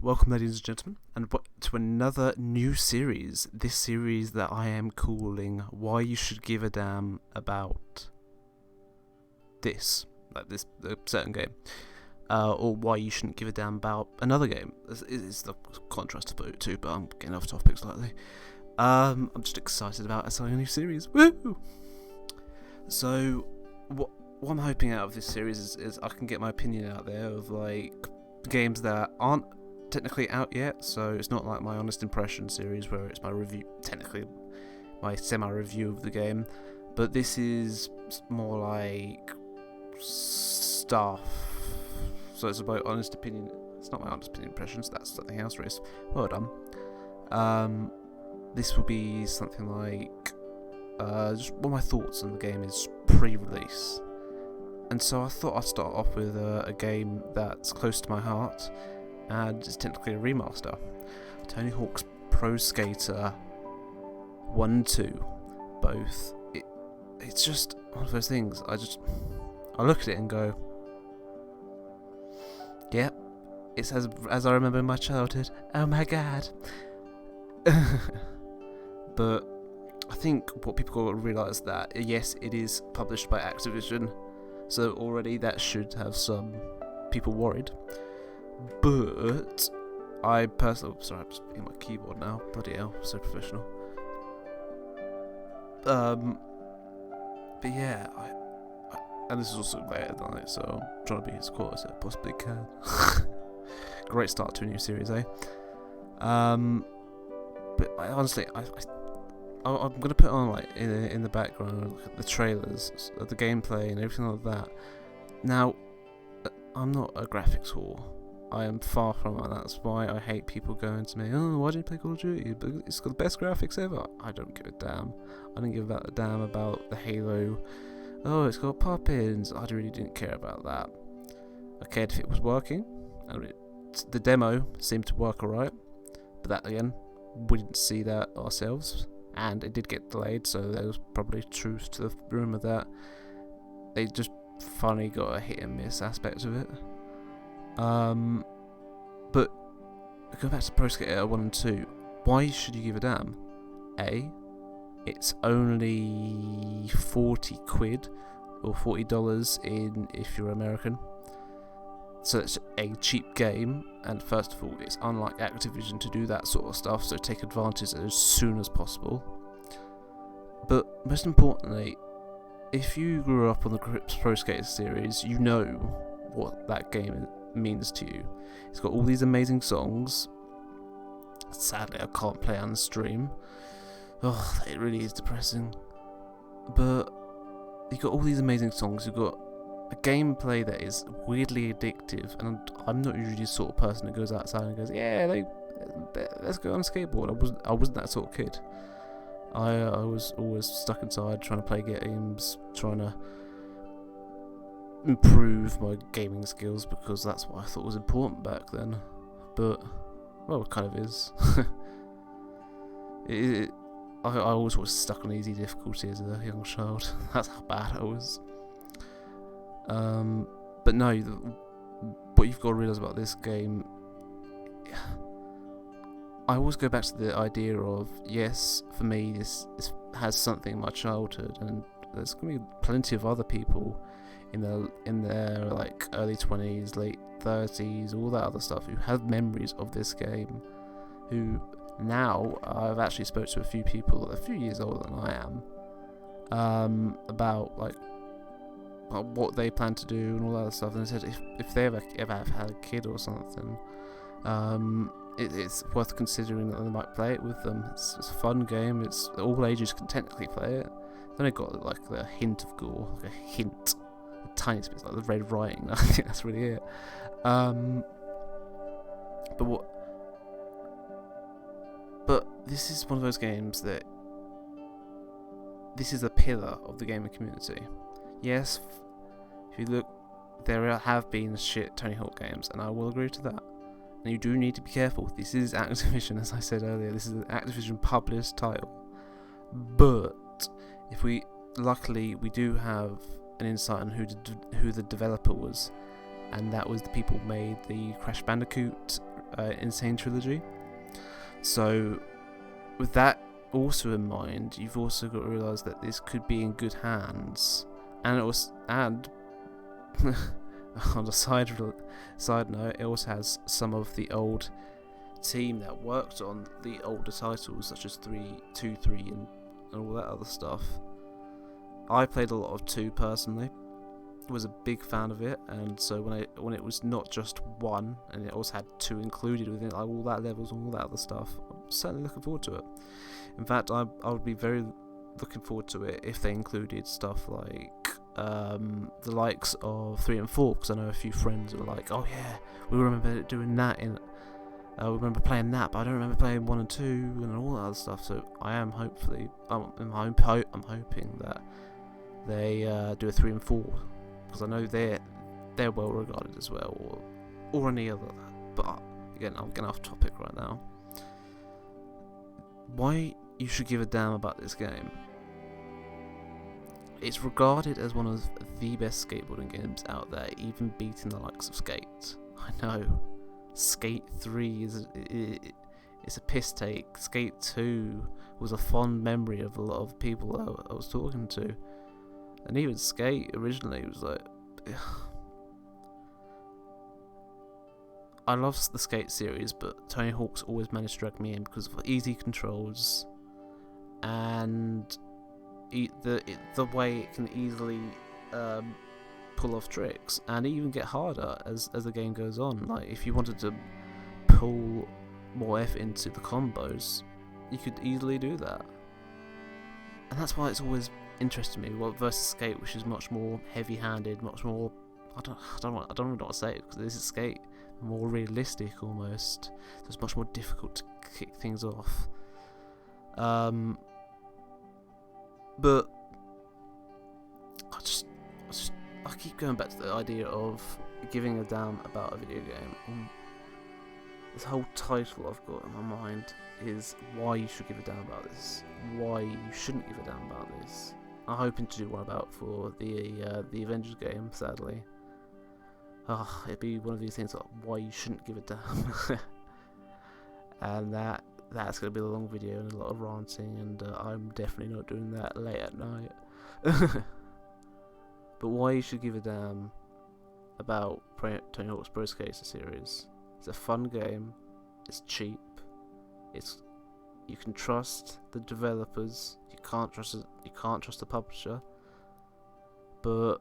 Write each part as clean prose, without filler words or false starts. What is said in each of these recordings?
Welcome, ladies and gentlemen, to another new series. This series that I am calling "Why You Should Give a Damn About This," like this certain game, or why you shouldn't give a damn about another game. It's the contrast to both two, but I'm getting off topic slightly. I'm just excited about starting a new series. Woo! So, what I'm hoping out of this series is I can get my opinion out there of like games that aren't technically out yet, so it's not like my honest impression series where it's my review, technically my semi-review of the game, but this is more like stuff, so it's about honest opinion. It's not my honest opinion impressions, that's something else, Reese. Well done. This will be something like just what my thoughts on the game is pre-release, and so I thought I'd start off with a game that's close to my heart, and it's technically a remaster. Tony Hawk's Pro Skater 1 and 2, both. It's just one of those things. I look at it and go, yep, it's as I remember in my childhood. Oh my god. But I think what people got to realise that yes, it is published by Activision, so already that should have some people worried. But I personally, sorry, I'm just hitting my keyboard now. Bloody hell, so professional. But yeah, I and this is also late at night, so I'm trying to be as quiet as I possibly can. Great start to a new series, eh? But honestly, I'm gonna put on like in the background, look at the trailers, the gameplay, and everything like that. Now, I'm not a graphics whore. I am far from it. That's why I hate people going to me, oh, why didn't you play Call of Duty? But it's got the best graphics ever. I don't give a damn. I didn't give a damn about the Halo. Oh, it's got pop-ins. I really didn't care about that. I cared if it was working. And the demo seemed to work alright. But that, again, we didn't see that ourselves. And it did get delayed, so there was probably truth to the rumour that they just finally got a hit and miss aspect of it. But go back to Pro Skater 1 and 2. Why should you give a damn? A, it's only 40 quid or $40 in if you're American. So it's a cheap game, and first of all, it's unlike Activision to do that sort of stuff, so take advantage as soon as possible. But most importantly, if you grew up on the Pro Skater series, you know what that game means to you. It's got all these amazing songs. Sadly, I can't play on the stream. Oh, it really is depressing. But you've got all these amazing songs. You've got a gameplay that is weirdly addictive, and I'm not usually the sort of person that goes outside and goes, yeah, let's go on a skateboard. I wasn't that sort of kid. I was always stuck inside trying to play games, trying to improve my gaming skills, because that's what I thought was important back then. But, well, it kind of is. I always was stuck on easy difficulty as a young child. That's how bad I was. But no, what you've got to realise about this game, I always go back to the idea of, yes, for me, this has something in my childhood, and there's going to be plenty of other people in their like early 20s, late 30s, all that other stuff, who have memories of this game, who now I've actually spoke to a few people a few years older than I am, about like what they plan to do and all that other stuff, and they said if they ever have had a kid or something, it's worth considering that they might play it with them. It's a fun game. It's all ages can technically play it. Then it got like a hint of gore, like a hint, a tiny bit, like the red writing. I think that's really it. But this is one of those games that this is a pillar of the gaming community. Yes, if you look, there have been shit Tony Hawk games, and I will agree to that. And you do need to be careful. This is Activision, as I said earlier. This is an Activision published title. But luckily we do have an insight on who the developer was, and that was the people who made the Crash Bandicoot Insane Trilogy. So with that also in mind, you've also got to realise that this could be in good hands, and on a side note, it also has some of the old team that worked on the older titles, such as 2, 3, and all that other stuff. I played a lot of 2 personally. Was a big fan of it, and so when it was not just 1, and it also had 2 included within it, like all that levels and all that other stuff, I'm certainly looking forward to it. In fact, I would be very looking forward to it if they included stuff like the likes of 3 and 4, because I know a few friends were like, oh yeah, we remember doing that we remember playing that, but I don't remember playing 1 and 2 and all that other stuff. So I am I'm hoping that they do a 3 and 4, because I know they're well regarded as well, or any other. But again, I'm getting off topic right now. Why you should give a damn about this game? It's regarded as one of the best skateboarding games out there, even beating the likes of Skate. I know, Skate 3 is a piss take. Skate 2 was a fond memory of a lot of people I was talking to. And even Skate originally was like, I love the Skate series, but Tony Hawk's always managed to drag me in because of easy controls and the way it can easily pull off tricks, and even get harder as the game goes on. Like if you wanted to pull more effort into the combos, you could easily do that, and that's why it's always interested me. Well, versus Skate, which is much more heavy-handed, much more I don't really know what to say, because this is Skate, more realistic almost. So it's much more difficult to kick things off. But I keep going back to the idea of giving a damn about a video game. This whole title I've got in my mind is why you should give a damn about this, why you shouldn't give a damn about this. I'm hoping to do one about for the Avengers game, sadly. It'd be one of these things like why you shouldn't give a damn. And that's going to be a long video and a lot of ranting, and I'm definitely not doing that late at night. But why you should give a damn about Tony Hawk's Pro Skater series. It's a fun game, it's cheap, you can trust the developers, you can't trust the publisher, but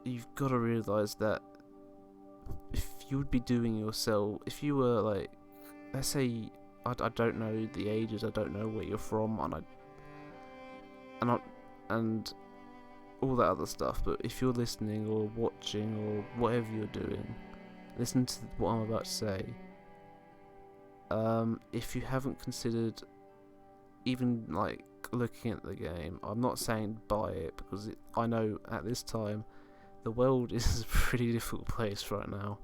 you've got to realise that if you would be doing yourself, if you were like, let's say, I don't know the ages, I don't know where you're from, and all that other stuff, but if you're listening or watching or whatever you're doing, listen to what I'm about to say. If you haven't considered even like looking at the game, I'm not saying buy it, because I know at this time the world is a pretty difficult place right now.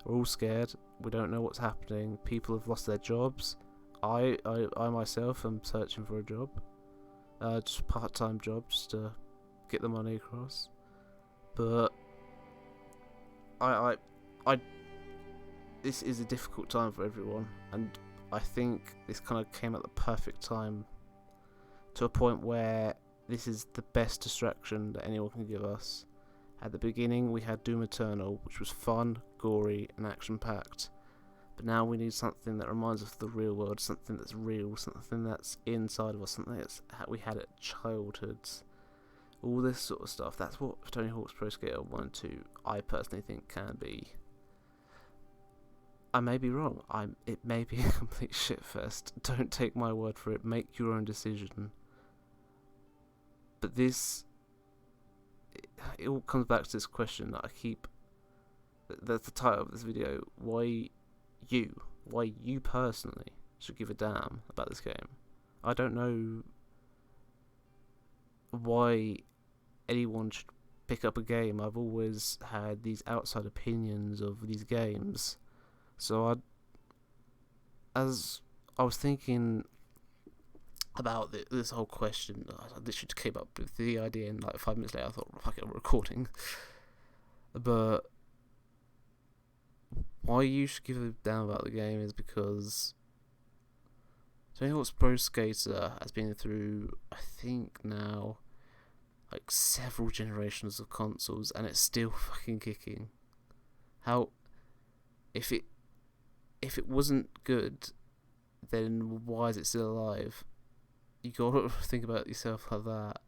We're all scared, we don't know what's happening, people have lost their jobs. I myself am searching for a job, just a part-time job, just to get the money across. But I this is a difficult time for everyone, and I think this kind of came at the perfect time, to a point where this is the best distraction that anyone can give us. At the beginning we had Doom Eternal, which was fun, gory and action packed, but now we need something that reminds us of the real world, something that's real, something that's inside of us, something that's we had at childhoods. All this sort of stuff, that's what Tony Hawk's Pro Skater 1 and 2 I personally think can be. I may be wrong, it may be a complete shitfest, don't take my word for it, make your own decision. But this, it all comes back to this question that I keep, that's the title of this video, why you personally should give a damn about this game. I don't know why anyone should pick up a game. I've always had these outside opinions of these games. So as I was thinking about this whole question, I literally came up with the idea, and like 5 minutes later I thought, fuck it, I'm recording. But why you should give a damn about the game is because Tony Hawk's Pro Skater has been through, I think now, like several generations of consoles, and it's still fucking kicking. How, if it wasn't good, then why is it still alive? You gotta think about yourself like that.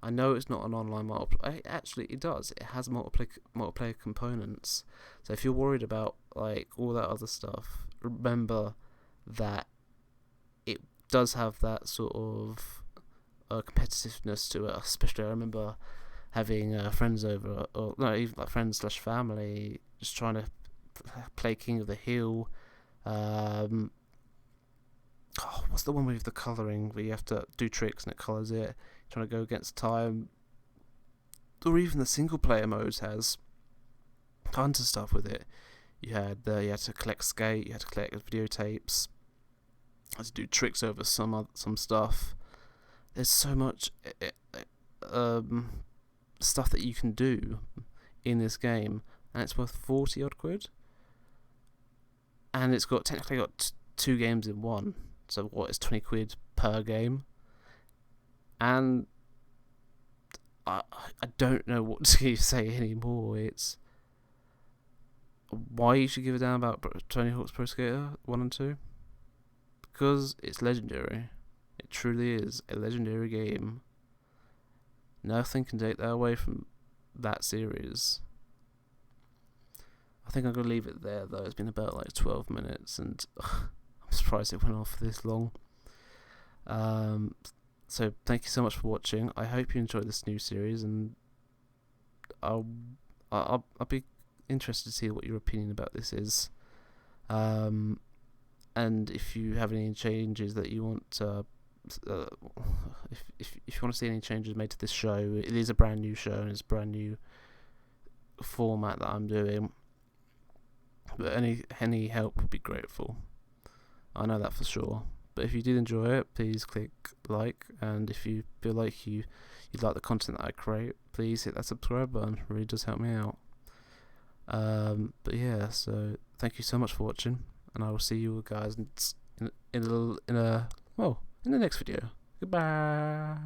I know it's not an online multiplayer. Actually, it does. It has multiplayer components. So if you're worried about like all that other stuff, remember that it does have that sort of competitiveness to it. Especially, I remember having friends over, or no, even like friends/family, just trying to play King of the Hill. What's the one with the colouring where you have to do tricks and it colours it? Trying to go against time. Or even the single player modes has tons of stuff with it. You had to collect skate, you had to collect videotapes, you had to do tricks over some stuff. There's so much stuff that you can do in this game, and it's worth 40 odd quid. And it's technically got 2 games in one. So what is 20 quid per game? And I don't know what to say anymore. It's why you should give a damn about Tony Hawk's Pro Skater 1 and 2. Because it's legendary. It truly is a legendary game. Nothing can take that away from that series. I think I'm going to leave it there though. It's been about like 12 minutes and I'm surprised it went on for this long. So thank you so much for watching. I hope you enjoyed this new series, and I'll be interested to see what your opinion about this is. And if you have any changes that you want, if you want to see any changes made to this show, it is a brand new show and it's a brand new format that I'm doing. But any help would be grateful. I know that for sure. But if you did enjoy it, please click like, and if you feel like you'd like the content that I create, please hit that subscribe button. It really does help me out. But yeah, so thank you so much for watching, and I will see you guys in the next video. Goodbye.